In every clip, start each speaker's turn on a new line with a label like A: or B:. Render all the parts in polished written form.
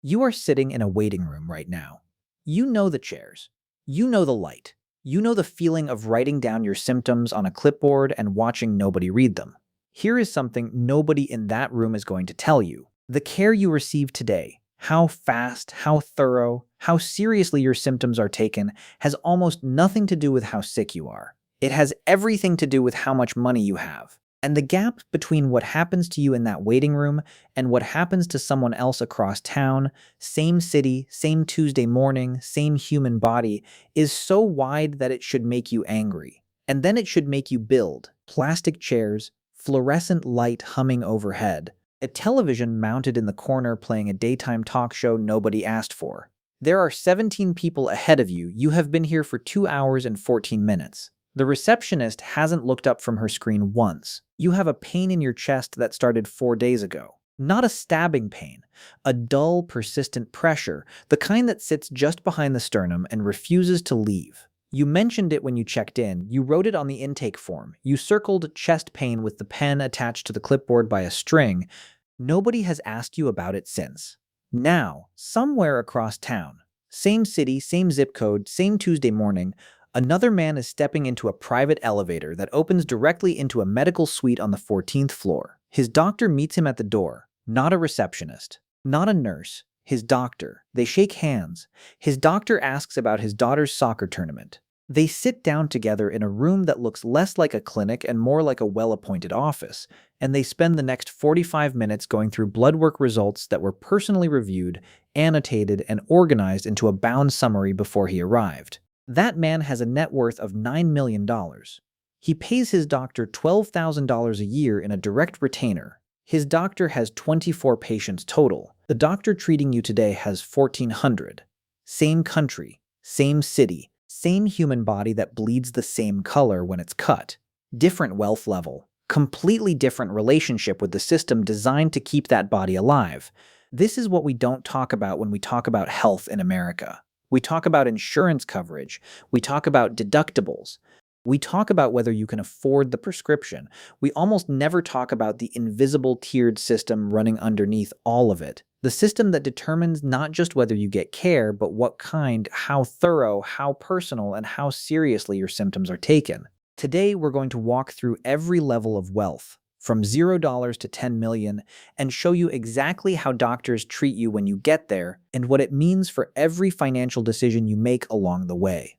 A: You are sitting in a waiting room right now. You know the chairs. You know the light. You know the feeling of writing down your symptoms on a clipboard and watching nobody read them. Here is something nobody in that room is going to tell you. The care you receive today, how fast, how thorough, how seriously your symptoms are taken, has almost nothing to do with how sick you are. It has everything to do with how much money you have. And the gap between what happens to you in that waiting room and what happens to someone else across town, same city, same Tuesday morning, same human body, is so wide that it should make you angry. And then it should make you build plastic chairs, fluorescent light humming overhead, a television mounted in the corner playing a daytime talk show nobody asked for. There are 17 people ahead of you. You have been here for 2 hours and 14 minutes. The receptionist hasn't looked up from her screen once. You have a pain in your chest that started 4 days ago. Not a stabbing pain, a dull, persistent pressure, the kind that sits just behind the sternum and refuses to leave. You mentioned it when you checked in. You wrote it on the intake form. You circled chest pain with the pen attached to the clipboard by a string. Nobody has asked you about it since. Now, somewhere across town, same city, same zip code, same Tuesday morning, another man is stepping into a private elevator that opens directly into a medical suite on the 14th floor. His doctor meets him at the door, not a receptionist, not a nurse, his doctor. They shake hands. His doctor asks about his daughter's soccer tournament. They sit down together in a room that looks less like a clinic and more like a well-appointed office, and they spend the next 45 minutes going through blood work results that were personally reviewed, annotated, and organized into a bound summary before he arrived. That man has a net worth of $9 million. He pays his doctor $12,000 a year in a direct retainer. His doctor has 24 patients total. The doctor treating you today has 1,400. Same country, same city, same human body that bleeds the same color when it's cut. Different wealth level. Completely different relationship with the system designed to keep that body alive. This is what we don't talk about when we talk about health in America. We talk about insurance coverage. We talk about deductibles. We talk about whether you can afford the prescription. We almost never talk about the invisible tiered system running underneath all of it. The system that determines not just whether you get care, but what kind, how thorough, how personal, and how seriously your symptoms are taken. Today, we're going to walk through every level of wealth, from $0 to 10 million, and show you exactly how doctors treat you when you get there and what it means for every financial decision you make along the way.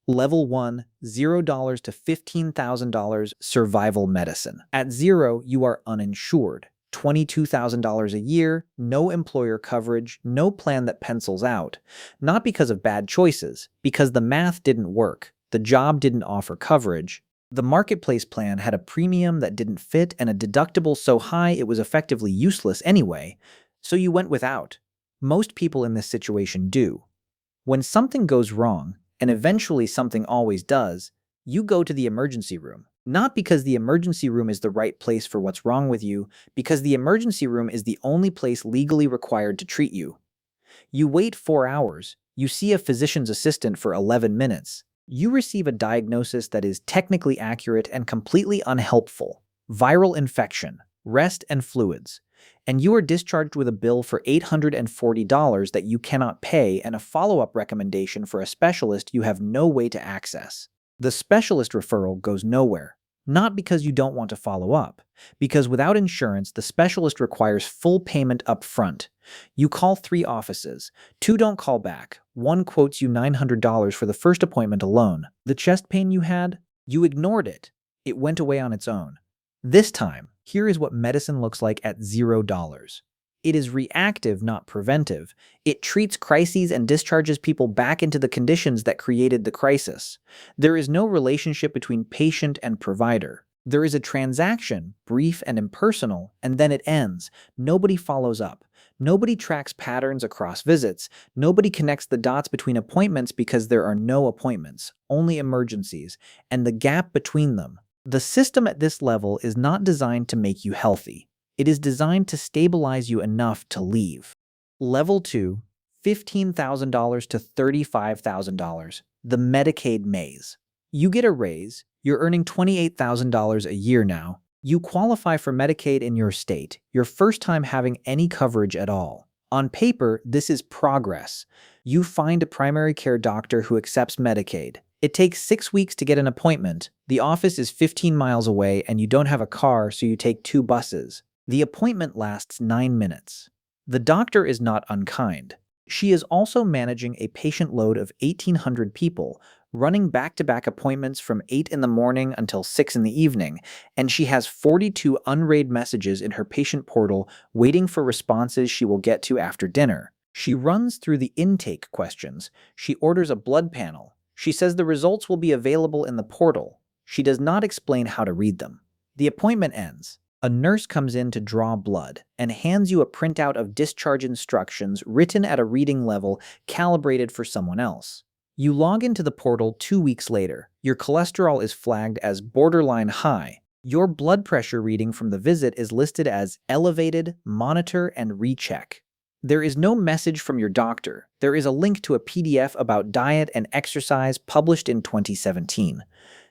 A: Level 1, $0 to $15,000 survival medicine. At 0, you are uninsured. $22,000 a year, no employer coverage, no plan that pencils out. Not because of bad choices, because the math didn't work, the job didn't offer coverage. The marketplace plan had a premium that didn't fit and a deductible so high it was effectively useless anyway, so you went without. Most people in this situation do. When something goes wrong, and eventually something always does, you go to the emergency room. Not because the emergency room is the right place for what's wrong with you, because the emergency room is the only place legally required to treat you. You wait 4 hours, you see a physician's assistant for 11 minutes. You receive a diagnosis that is technically accurate and completely unhelpful. Viral infection, rest and fluids. And you are discharged with a bill for $840 that you cannot pay and a follow-up recommendation for a specialist you have no way to access. The specialist referral goes nowhere. Not because you don't want to follow up, because without insurance, the specialist requires full payment up front. You call 3 offices. 2 don't call back. 1 quotes you $900 for the first appointment alone. The chest pain you had? You ignored it. It went away on its own. This time, here is what medicine looks like at $0. It is reactive, not preventive. It treats crises and discharges people back into the conditions that created the crisis. There is no relationship between patient and provider. There is a transaction, brief and impersonal, and then it ends. Nobody follows up. Nobody tracks patterns across visits. Nobody connects the dots between appointments because there are no appointments, only emergencies, and the gap between them. The system at this level is not designed to make you healthy. It is designed to stabilize you enough to leave. Level 2, $15,000 to $35,000, the Medicaid maze. You get a raise, you're earning $28,000 a year now. You qualify for Medicaid in your state, your first time having any coverage at all. On paper, this is progress. You find a primary care doctor who accepts Medicaid. It takes 6 weeks to get an appointment. The office is 15 miles away and you don't have a car, so you take 2 buses. The appointment lasts 9 minutes. The doctor is not unkind. She is also managing a patient load of 1,800 people, running back-to-back appointments from 8 in the morning until 6 in the evening, and she has 42 unread messages in her patient portal waiting for responses she will get to after dinner. She runs through the intake questions. She orders a blood panel. She says the results will be available in the portal. She does not explain how to read them. The appointment ends. A nurse comes in to draw blood and hands you a printout of discharge instructions written at a reading level calibrated for someone else. You log into the portal 2 weeks later. Your cholesterol is flagged as borderline high. Your blood pressure reading from the visit is listed as elevated, monitor, and recheck. There is no message from your doctor. There is a link to a PDF about diet and exercise published in 2017.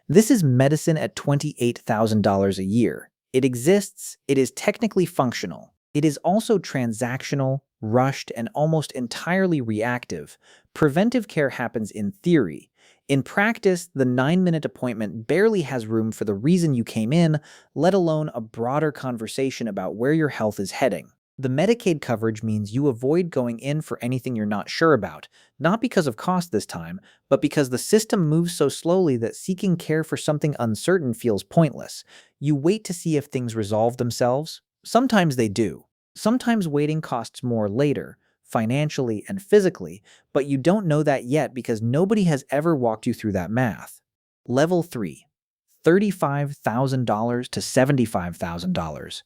A: This is medicine at $28,000 a year. It exists, it is technically functional. It is also transactional, rushed, and almost entirely reactive. Preventive care happens in theory. In practice, the 9-minute appointment barely has room for the reason you came in, let alone a broader conversation about where your health is heading. The Medicaid coverage means you avoid going in for anything you're not sure about, not because of cost this time, but because the system moves so slowly that seeking care for something uncertain feels pointless. You wait to see if things resolve themselves. Sometimes they do. Sometimes waiting costs more later, financially and physically, but you don't know that yet because nobody has ever walked you through that math. Level 3. $35,000 to $75,000.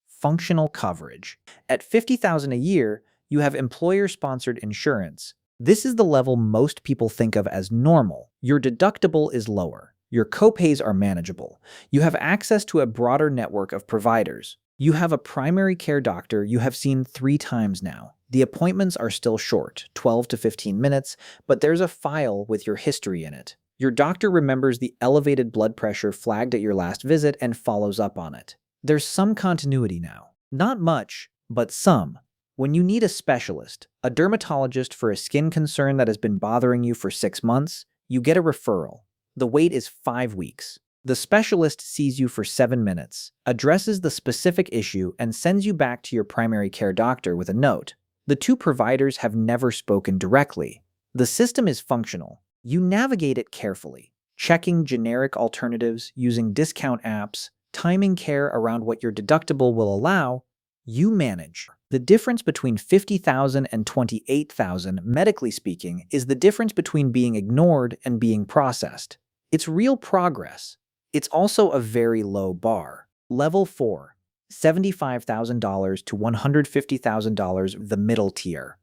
A: Functional coverage. At $50,000 a year, you have employer-sponsored insurance. This is the level most people think of as normal. Your deductible is lower. Your copays are manageable. You have access to a broader network of providers. You have a primary care doctor you have seen 3 times now. The appointments are still short, 12 to 15 minutes, but there's a file with your history in it. Your doctor remembers the elevated blood pressure flagged at your last visit and follows up on it. There's some continuity now. Not much, but some. When you need a specialist, a dermatologist for a skin concern that has been bothering you for 6 months, you get a referral. The wait is 5 weeks. The specialist sees you for 7 minutes, addresses the specific issue, and sends you back to your primary care doctor with a note. The 2 providers have never spoken directly. The system is functional. You navigate it carefully, checking generic alternatives, using discount apps, timing care around what your deductible will allow. You manage. The difference between $50,000 and $28,000, medically speaking, is the difference between being ignored and being processed. It's real progress. It's also a very low bar. Level 4. $75,000 to $150,000, the middle tier.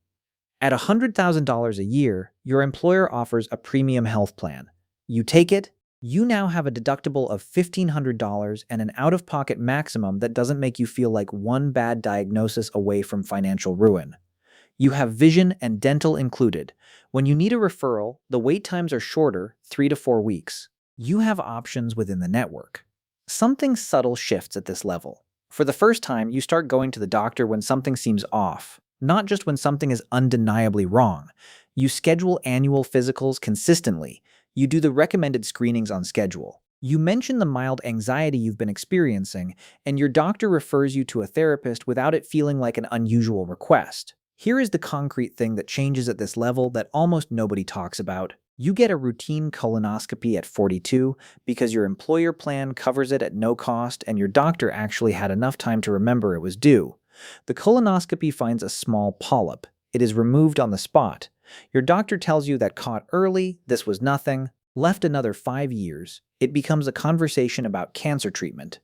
A: At $100,000 a year, your employer offers a premium health plan. You take it. You now have a deductible of $1,500 and an out-of-pocket maximum that doesn't make you feel like one bad diagnosis away from financial ruin. You have vision and dental included. When you need a referral, the wait times are shorter, 3 to 4 weeks. You have options within the network. Something subtle shifts at this level. For the first time, you start going to the doctor when something seems off, not just when something is undeniably wrong. You schedule annual physicals consistently. You do the recommended screenings on schedule. You mention the mild anxiety you've been experiencing, and your doctor refers you to a therapist without it feeling like an unusual request. Here is the concrete thing that changes at this level that almost nobody talks about. You get a routine colonoscopy at 42 because your employer plan covers it at no cost and your doctor actually had enough time to remember it was due. The colonoscopy finds a small polyp. It is removed on the spot. Your doctor tells you that caught early, this was nothing. Left another 5 years, it becomes a conversation about cancer treatment.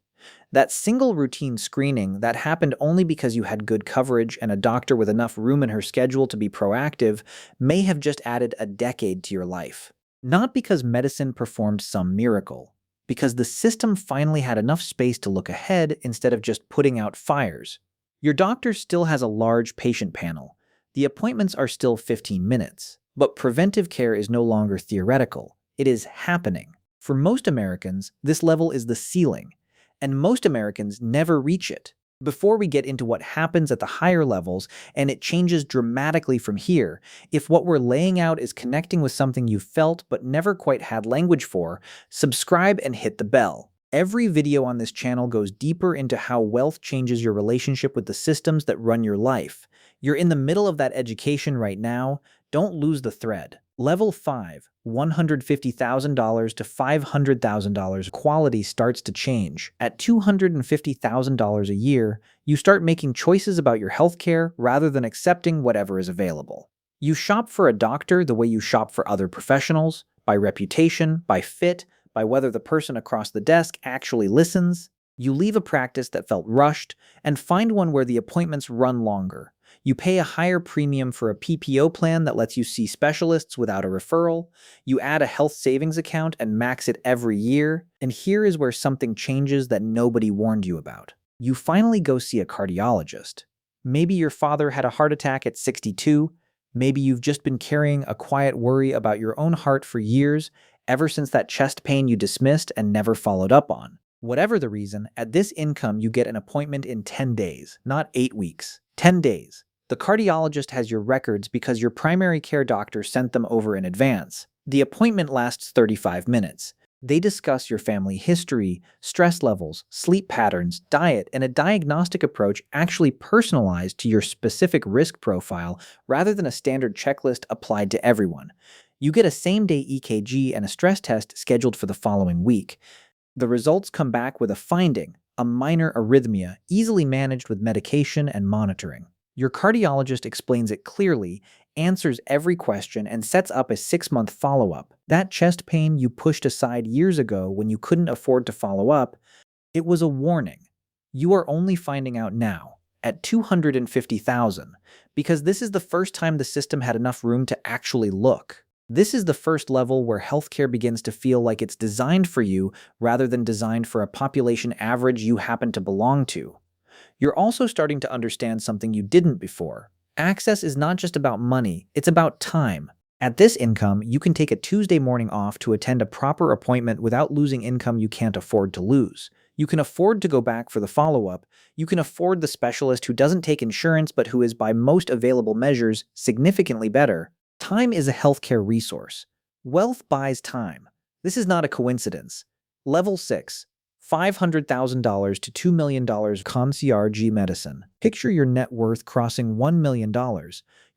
A: That single routine screening that happened only because you had good coverage and a doctor with enough room in her schedule to be proactive may have just added a decade to your life. Not because medicine performed some miracle, because the system finally had enough space to look ahead instead of just putting out fires. Your doctor still has a large patient panel. The appointments are still 15 minutes, but preventive care is no longer theoretical. It is happening. For most Americans, this level is the ceiling, and most Americans never reach it. Before we get into what happens at the higher levels, and it changes dramatically from here, if what we're laying out is connecting with something you felt but never quite had language for, subscribe and hit the bell. Every video on this channel goes deeper into how wealth changes your relationship with the systems that run your life. You're in the middle of that education right now. Don't lose the thread. Level 5, $150,000 to $500,000 quality starts to change. At $250,000 a year, you start making choices about your healthcare rather than accepting whatever is available. You shop for a doctor the way you shop for other professionals, by reputation, by fit, by whether the person across the desk actually listens. You leave a practice that felt rushed and find one where the appointments run longer. You pay a higher premium for a PPO plan that lets you see specialists without a referral. You add a health savings account and max it every year. And here is where something changes that nobody warned you about. You finally go see a cardiologist. Maybe your father had a heart attack at 62. Maybe you've just been carrying a quiet worry about your own heart for years, ever since that chest pain you dismissed and never followed up on. Whatever the reason, at this income you get an appointment in 10 days, not 8 weeks. 10 days. The cardiologist has your records because your primary care doctor sent them over in advance. The appointment lasts 35 minutes. They discuss your family history, stress levels, sleep patterns, diet, and a diagnostic approach actually personalized to your specific risk profile rather than a standard checklist applied to everyone. You get a same-day EKG and a stress test scheduled for the following week. The results come back with a finding, a minor arrhythmia, easily managed with medication and monitoring. Your cardiologist explains it clearly, answers every question, and sets up a 6-month follow-up. That chest pain you pushed aside years ago when you couldn't afford to follow up, it was a warning. You are only finding out now, at $250,000, because this is the first time the system had enough room to actually look. This is the first level where healthcare begins to feel like it's designed for you rather than designed for a population average you happen to belong to. You're also starting to understand something you didn't before. Access is not just about money, it's about time. At this income, you can take a Tuesday morning off to attend a proper appointment without losing income you can't afford to lose. You can afford to go back for the follow-up. You can afford the specialist who doesn't take insurance but who is, by most available measures, significantly better. Time is a healthcare resource. Wealth buys time. This is not a coincidence. Level 6. $500,000 to $2 million concierge medicine. Picture your net worth crossing $1 million,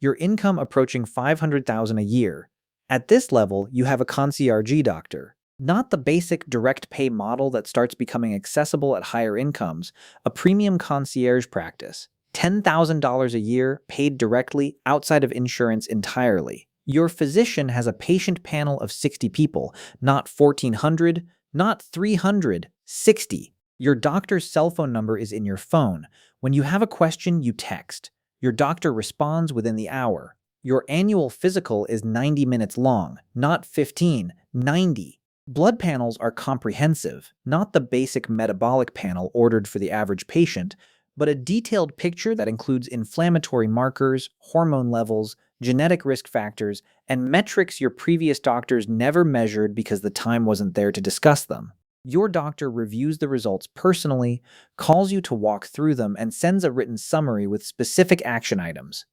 A: your income approaching $500,000 a year. At this level, you have a concierge doctor. Not the basic direct pay model that starts becoming accessible at higher incomes, a premium concierge practice. $10,000 a year paid directly outside of insurance entirely. Your physician has a patient panel of 60 people, not 1,400, not 300, 60. Your doctor's cell phone number is in your phone. When you have a question, you text. Your doctor responds within the hour. Your annual physical is 90 minutes long, not 15, 90. Blood panels are comprehensive, not the basic metabolic panel ordered for the average patient, but a detailed picture that includes inflammatory markers, hormone levels, genetic risk factors, and metrics your previous doctors never measured because the time wasn't there to discuss them. Your doctor reviews the results personally, calls you to walk through them, and sends a written summary with specific action items.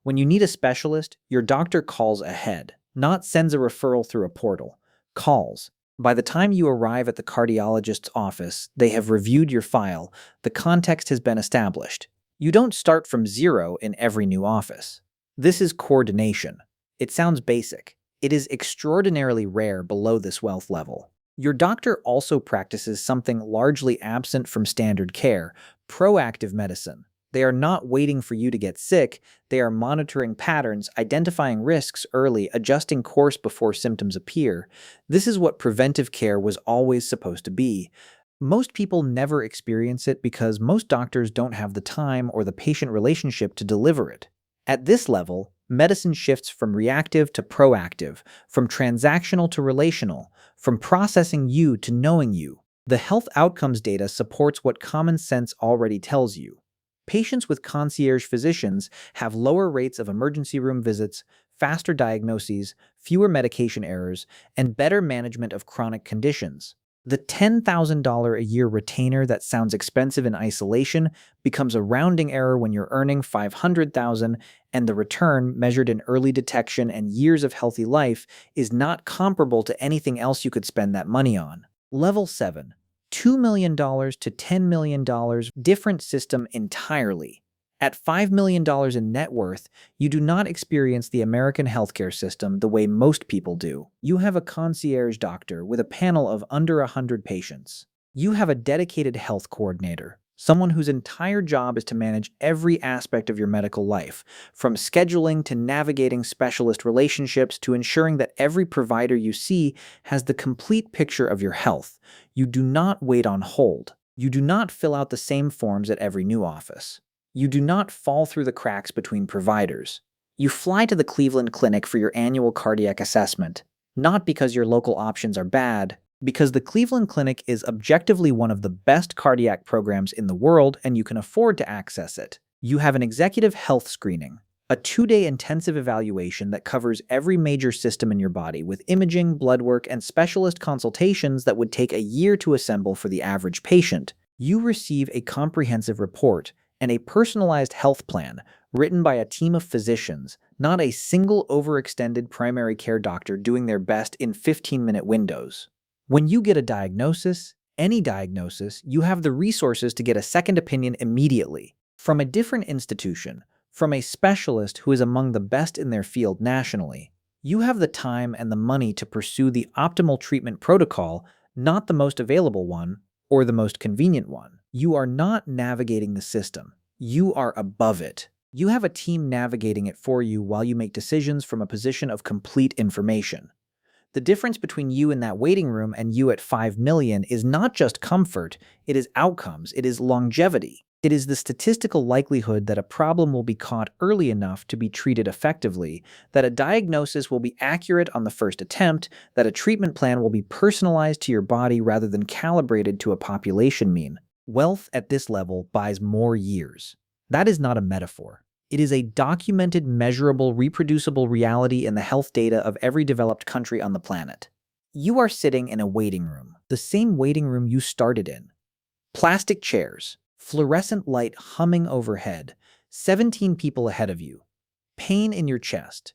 A: When you need a specialist, your doctor calls ahead, not sends a referral through a portal. Calls. By the time you arrive at the cardiologist's office, they have reviewed your file, the context has been established. You don't start from zero in every new office. This is coordination. It sounds basic. It is extraordinarily rare below this wealth level. Your doctor also practices something largely absent from standard care, proactive medicine. They are not waiting for you to get sick, they are monitoring patterns, identifying risks early, adjusting course before symptoms appear. This is what preventive care was always supposed to be. Most people never experience it because most doctors don't have the time or the patient relationship to deliver it. At this level, medicine shifts from reactive to proactive, from transactional to relational, from processing you to knowing you. The health outcomes data supports what common sense already tells you. Patients with concierge physicians have lower rates of emergency room visits, faster diagnoses, fewer medication errors, and better management of chronic conditions. The $10,000 a year retainer that sounds expensive in isolation becomes a rounding error when you're earning $500,000, and the return, measured in early detection and years of healthy life, is not comparable to anything else you could spend that money on. Level 7. $2 million to $10 million, different system entirely. At $5 million in net worth, you do not experience the American healthcare system the way most people do. You have a concierge doctor with a panel of under 100 patients. You have a dedicated health coordinator, someone whose entire job is to manage every aspect of your medical life, from scheduling to navigating specialist relationships to ensuring that every provider you see has the complete picture of your health. You do not wait on hold. You do not fill out the same forms at every new office. You do not fall through the cracks between providers. You fly to the Cleveland Clinic for your annual cardiac assessment, not because your local options are bad, because the Cleveland Clinic is objectively one of the best cardiac programs in the world and you can afford to access it. You have an executive health screening, a 2-day intensive evaluation that covers every major system in your body with imaging, blood work, and specialist consultations that would take a year to assemble for the average patient. You receive a comprehensive report and a personalized health plan written by a team of physicians, not a single overextended primary care doctor doing their best in 15-minute windows. When you get a diagnosis, any diagnosis, you have the resources to get a second opinion immediately from a different institution, from a specialist who is among the best in their field nationally. You have the time and the money to pursue the optimal treatment protocol, not the most available one or the most convenient one. You are not navigating the system. You are above it. You have a team navigating it for you while you make decisions from a position of complete information. The difference between you in that waiting room and you at 5 million is not just comfort, it is outcomes, it is longevity. It is the statistical likelihood that a problem will be caught early enough to be treated effectively, that a diagnosis will be accurate on the first attempt, that a treatment plan will be personalized to your body rather than calibrated to a population mean. Wealth at this level buys more years. That is not a metaphor. It is a documented, measurable, reproducible reality in the health data of every developed country on the planet. You are sitting in a waiting room, the same waiting room you started in. Plastic chairs, fluorescent light humming overhead, 17 people ahead of you. Pain in your chest.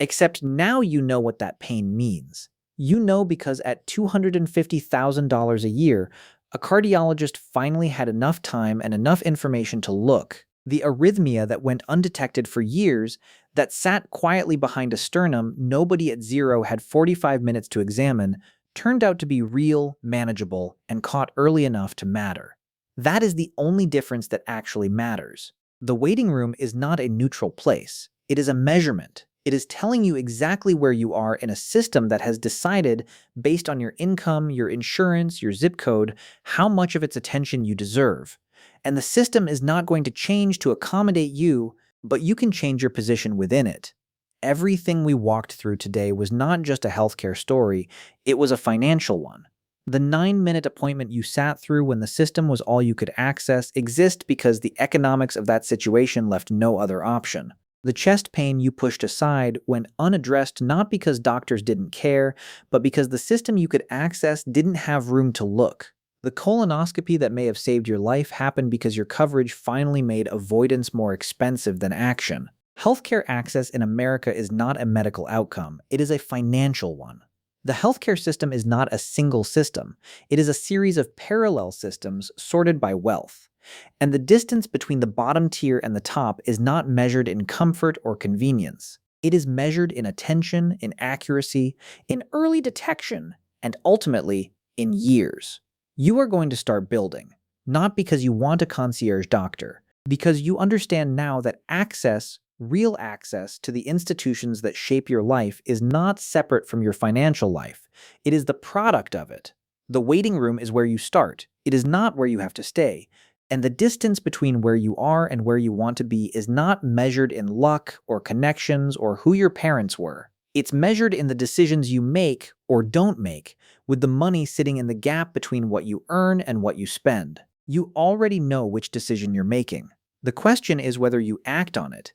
A: Except now you know what that pain means. You know because at $250,000 a year, a cardiologist finally had enough time and enough information to look. The arrhythmia that went undetected for years, that sat quietly behind a sternum nobody at zero had 45 minutes to examine, turned out to be real, manageable, and caught early enough to matter. That is the only difference that actually matters. The waiting room is not a neutral place. It is a measurement. It is telling you exactly where you are in a system that has decided, based on your income, your insurance, your zip code, how much of its attention you deserve. And the system is not going to change to accommodate you, but you can change your position within it. Everything we walked through today was not just a healthcare story, it was a financial one. The 9-minute appointment you sat through when the system was all you could access exists because the economics of that situation left no other option. The chest pain you pushed aside went unaddressed not because doctors didn't care, but because the system you could access didn't have room to look. The colonoscopy that may have saved your life happened because your coverage finally made avoidance more expensive than action. Healthcare access in America is not a medical outcome, it is a financial one. The healthcare system is not a single system. It is a series of parallel systems sorted by wealth. And the distance between the bottom tier and the top is not measured in comfort or convenience. It is measured in attention, in accuracy, in early detection, and ultimately, in years. You are going to start building, not because you want a concierge doctor, because you understand now that access, real access to the institutions that shape your life is not separate from your financial life. It is the product of it. The waiting room is where you start. It is not where you have to stay. And the distance between where you are and where you want to be is not measured in luck or connections or who your parents were. It's measured in the decisions you make or don't make, with the money sitting in the gap between what you earn and what you spend. You already know which decision you're making. The question is whether you act on it.